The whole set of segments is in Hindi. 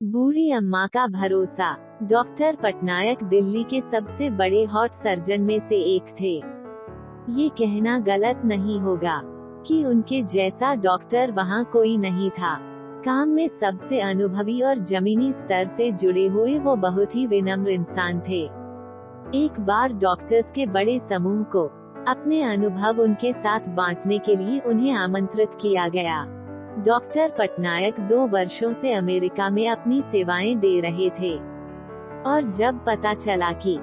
बूढ़ी अम्मा का भरोसा। डॉक्टर पटनायक दिल्ली के सबसे बड़े हॉट सर्जन में से एक थे। ये कहना गलत नहीं होगा कि उनके जैसा डॉक्टर वहाँ कोई नहीं था। काम में सबसे अनुभवी और जमीनी स्तर से जुड़े हुए वो बहुत ही विनम्र इंसान थे। एक बार डॉक्टर्स के बड़े समूह को अपने अनुभव उनके साथ बांटने के लिए उन्हें आमंत्रित किया गया। डॉक्टर पटनायक 2 वर्षों से अमेरिका में अपनी सेवाएं दे रहे थे और जब पता चला कि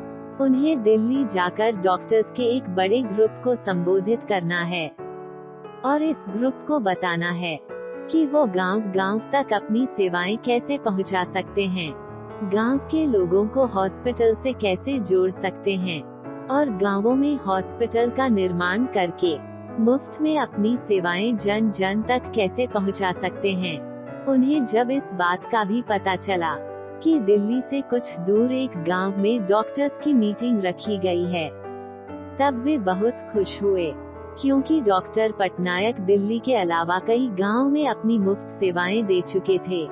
उन्हें दिल्ली जाकर डॉक्टर्स के एक बड़े ग्रुप को संबोधित करना है और इस ग्रुप को बताना है कि वो गांव-गांव तक अपनी सेवाएं कैसे पहुंचा सकते हैं, गांव के लोगों को हॉस्पिटल से कैसे जोड़ सकते हैं और गांवों में हॉस्पिटल का निर्माण करके मुफ्त में अपनी सेवाएं जन जन तक कैसे पहुंचा सकते हैं। उन्हें जब इस बात का भी पता चला कि दिल्ली से कुछ दूर एक गांव में डॉक्टर्स की मीटिंग रखी गई है, तब वे बहुत खुश हुए, क्योंकि डॉक्टर पटनायक दिल्ली के अलावा कई गांव में अपनी मुफ्त सेवाएं दे चुके थे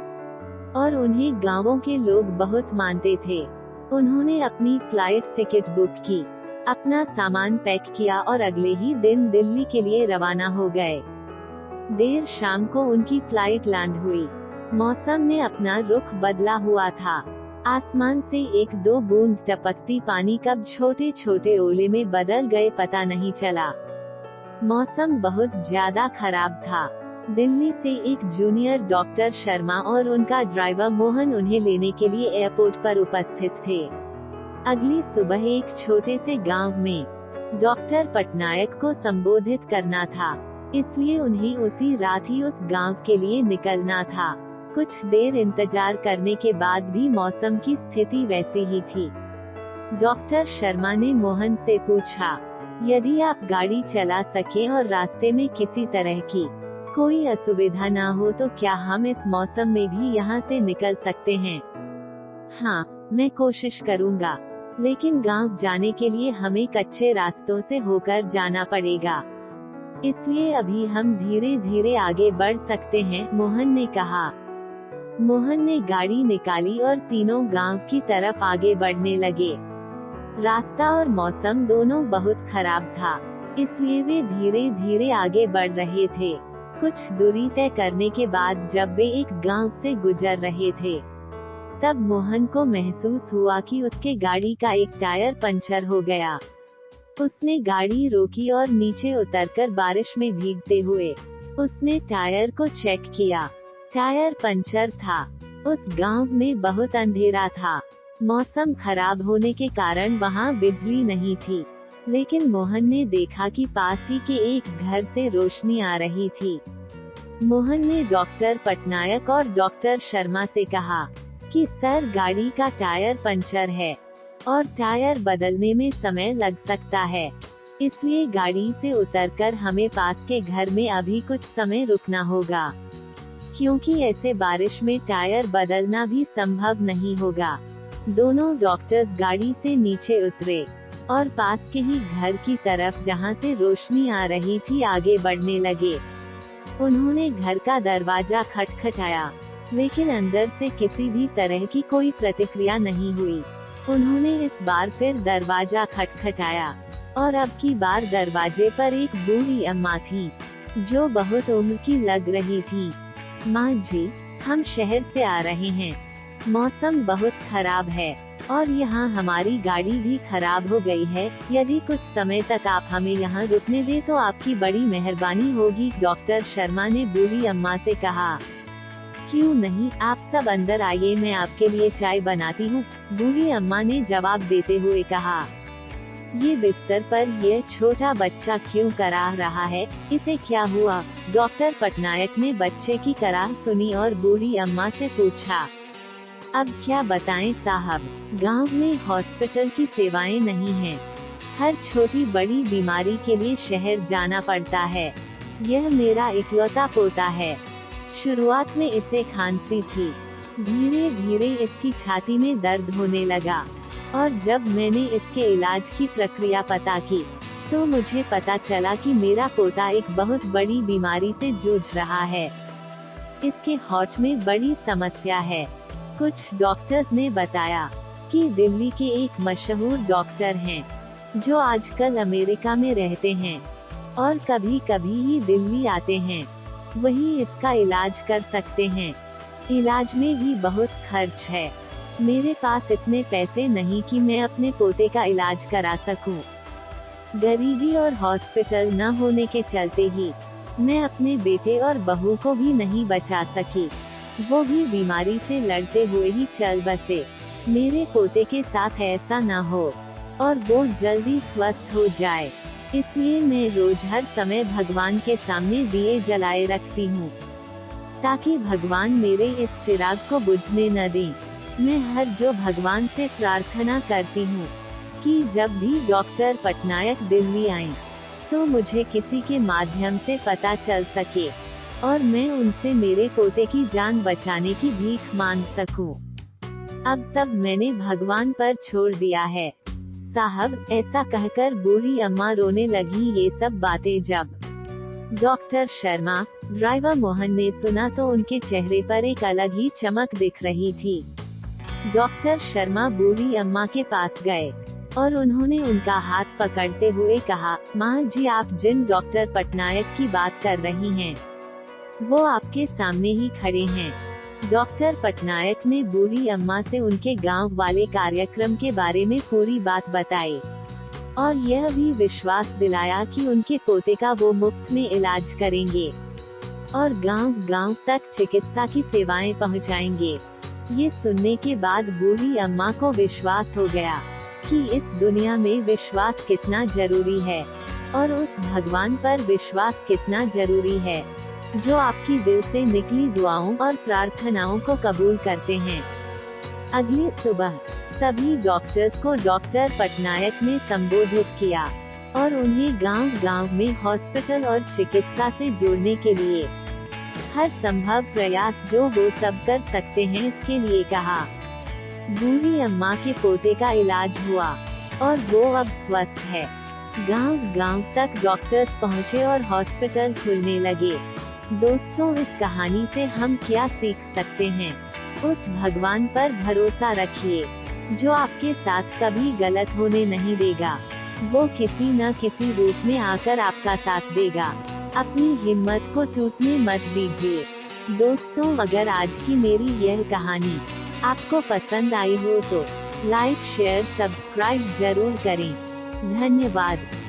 और उन्हें गांवों के लोग बहुत मानते थे। उन्होंने अपनी फ्लाइट टिकट बुक की, अपना सामान पैक किया और अगले ही दिन दिल्ली के लिए रवाना हो गए। देर शाम को उनकी फ्लाइट लैंड हुई। मौसम ने अपना रुख बदला हुआ था। आसमान से 1-2 बूंद टपकती पानी कब छोटे छोटे ओले में बदल गए पता नहीं चला। मौसम बहुत ज्यादा खराब था। दिल्ली से एक जूनियर डॉक्टर शर्मा और उनका ड्राइवर मोहन उन्हें लेने के लिए एयरपोर्ट पर उपस्थित थे। अगली सुबह एक छोटे से गांव में डॉक्टर पटनायक को संबोधित करना था, इसलिए उन्हें उसी रात ही उस गांव के लिए निकलना था। कुछ देर इंतजार करने के बाद भी मौसम की स्थिति वैसी ही थी। डॉक्टर शर्मा ने मोहन से पूछा, यदि आप गाड़ी चला सकें और रास्ते में किसी तरह की कोई असुविधा ना हो तो क्या हम इस मौसम में भी यहाँ से निकल सकते हैं? हाँ, मैं कोशिश करूँगा, लेकिन गांव जाने के लिए हमें कच्चे रास्तों से होकर जाना पड़ेगा, इसलिए अभी हम धीरे धीरे आगे बढ़ सकते हैं, मोहन ने कहा। मोहन ने गाड़ी निकाली और तीनों गांव की तरफ आगे बढ़ने लगे। रास्ता और मौसम दोनों बहुत खराब था, इसलिए वे धीरे धीरे आगे बढ़ रहे थे। कुछ दूरी तय करने के बाद जब वे एक गांव से गुजर रहे थे, तब मोहन को महसूस हुआ कि उसके गाड़ी का एक टायर पंचर हो गया। उसने गाड़ी रोकी और नीचे उतरकर बारिश में भीगते हुए उसने टायर को चेक किया। टायर पंचर था। उस गांव में बहुत अंधेरा था। मौसम खराब होने के कारण वहां बिजली नहीं थी, लेकिन मोहन ने देखा कि पास ही के एक घर से रोशनी आ रही थी। मोहन ने डॉक्टर पटनायक और डॉक्टर शर्मा से कहा कि सर, गाड़ी का टायर पंचर है और टायर बदलने में समय लग सकता है, इसलिए गाड़ी से उतरकर हमें पास के घर में अभी कुछ समय रुकना होगा, क्योंकि ऐसे बारिश में टायर बदलना भी संभव नहीं होगा। दोनों डॉक्टर्स गाड़ी से नीचे उतरे और पास के ही घर की तरफ जहां से रोशनी आ रही थी आगे बढ़ने लगे। उन्होंने घर का दरवाजा खटखटाया, लेकिन अंदर से किसी भी तरह की कोई प्रतिक्रिया नहीं हुई। उन्होंने इस बार फिर दरवाजा खटखटाया और अब की बार दरवाजे पर एक बूढ़ी अम्मा थी, जो बहुत उम्र की लग रही थी। माँ जी, हम शहर से आ रहे हैं। मौसम बहुत खराब है और यहाँ हमारी गाड़ी भी खराब हो गई है। यदि कुछ समय तक आप हमें यहाँ रुकने दें तो आपकी बड़ी मेहरबानी होगी, डॉक्टर शर्मा ने बूढ़ी अम्मा से कहा। क्यों नहीं, आप सब अंदर आइए, मैं आपके लिए चाय बनाती हूँ, बूढ़ी अम्मा ने जवाब देते हुए कहा। ये बिस्तर पर यह छोटा बच्चा क्यों कराह रहा है, इसे क्या हुआ? डॉक्टर पटनायक ने बच्चे की कराह सुनी और बूढ़ी अम्मा से पूछा। अब क्या बताएं साहब, गांव में हॉस्पिटल की सेवाएं नहीं हैं। हर छोटी बड़ी बीमारी के लिए शहर जाना पड़ता है। यह मेरा इकलौता पोता है। शुरुआत में इसे खांसी थी, धीरे धीरे इसकी छाती में दर्द होने लगा और जब मैंने इसके इलाज की प्रक्रिया पता की तो मुझे पता चला कि मेरा पोता एक बहुत बड़ी बीमारी से जूझ रहा है। इसके हार्ट में बड़ी समस्या है। कुछ डॉक्टर्स ने बताया कि दिल्ली के एक मशहूर डॉक्टर हैं जो आजकल अमेरिका में रहते हैं और कभी कभी ही दिल्ली आते हैं, वही इसका इलाज कर सकते हैं। इलाज में भी बहुत खर्च है। मेरे पास इतने पैसे नहीं कि मैं अपने पोते का इलाज करा सकूं। गरीबी और हॉस्पिटल न होने के चलते ही मैं अपने बेटे और बहू को भी नहीं बचा सकी, वो भी बीमारी से लड़ते हुए ही चल बसे। मेरे पोते के साथ ऐसा न हो और वो जल्दी स्वस्थ हो जाए, इसलिए मैं रोज हर समय भगवान के सामने दिए जलाए रखती हूँ ताकि भगवान मेरे इस चिराग को बुझने न दें। मैं हर जो भगवान से प्रार्थना करती हूँ कि जब भी डॉक्टर पटनायक दिल्ली आएं, तो मुझे किसी के माध्यम से पता चल सके और मैं उनसे मेरे पोते की जान बचाने की भीख मांग सकूं। अब सब मैंने भगवान पर छोड़ दिया है साहब, ऐसा कहकर बूढ़ी अम्मा रोने लगी। ये सब बातें जब डॉक्टर शर्मा, ड्राइवर मोहन ने सुना तो उनके चेहरे पर एक अलग ही चमक दिख रही थी। डॉक्टर शर्मा बूढ़ी अम्मा के पास गए और उन्होंने उनका हाथ पकड़ते हुए कहा, माँ जी, आप जिन डॉक्टर पटनायक की बात कर रही हैं, वो आपके सामने ही खड़े हैं। डॉक्टर पटनायक ने बूढ़ी अम्मा से उनके गांव वाले कार्यक्रम के बारे में पूरी बात बताई और यह भी विश्वास दिलाया कि उनके पोते का वो मुफ्त में इलाज करेंगे और गांव-गांव तक चिकित्सा की सेवाएं पहुंचाएंगे। ये सुनने के बाद बूढ़ी अम्मा को विश्वास हो गया कि इस दुनिया में विश्वास कितना जरूरी है और उस भगवान पर विश्वास कितना जरूरी है जो आपकी दिल से निकली दुआओं और प्रार्थनाओं को कबूल करते हैं। अगली सुबह सभी डॉक्टर्स को डॉक्टर पटनायक ने संबोधित किया और उन्हें गांव-गांव में हॉस्पिटल और चिकित्सा से जोड़ने के लिए हर संभव प्रयास जो वो सब कर सकते हैं इसके लिए कहा। बूढ़ी अम्मा के पोते का इलाज हुआ और वो अब स्वस्थ है। गांव-गांव तक डॉक्टर्स पहुंचे और हॉस्पिटल खुलने लगे। दोस्तों, इस कहानी से हम क्या सीख सकते हैं? उस भगवान पर भरोसा रखिए जो आपके साथ कभी गलत होने नहीं देगा। वो किसी न किसी रूप में आकर आपका साथ देगा। अपनी हिम्मत को टूटने मत दीजिए। दोस्तों, अगर आज की मेरी यह कहानी आपको पसंद आई हो तो लाइक, शेयर, सब्सक्राइब जरूर करें। धन्यवाद।